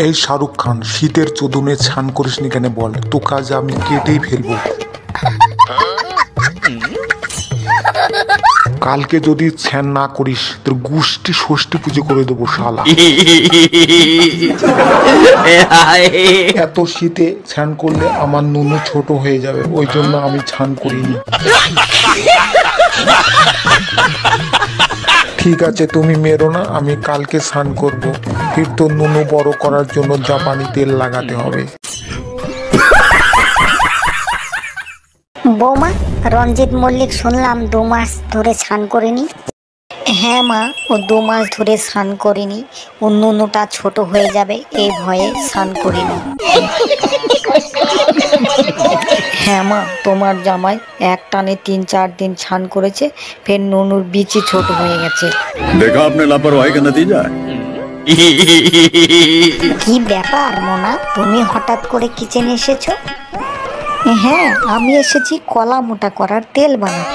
এই শাহরুখ খান, শীতের চোদনে স্নান করিসনি কেন বল? তো কাজ আমি কেটেই ফেলবো। কালকে যদি স্নান না করিস তোর গোষ্ঠী ষষ্ঠী পুজো করে দেবো শালা। এত শীতে স্নান করলে আমার নুনু ছোট হয়ে যাবে, ওই জন্য আমি স্নান করিনি। ঠিক আছে, তুমি মেরো না, আমি কালকে স্নান করবো। ফির তো নুনু বড় করার জন্য জাপানি তেল লাগাতে হবে। বৌমা, রঞ্জিত মল্লিক শুনলাম 2 মাস ধরে স্নান করেনি। হ্যাঁ মা, ও 2 মাস ধরে স্নান করেনি। ও নুনুটা ছোট হয়ে যাবে এই ভয়ে স্নান করিনি। হ্যাঁ মা, তোমার জামাই এক টানে 3-4 দিন স্নান করেছে, ফের নুনুর বিচি ছোট হয়ে গেছে। দেখা আপনি লাপরওয়াহি কা নতিজা। কি ব্যাপার মোনা, তুমি হঠাৎ করে কিচেনে এসেছো? হ্যাঁ, আমি এসেছি কলা মোটা করার তেল বানাতে।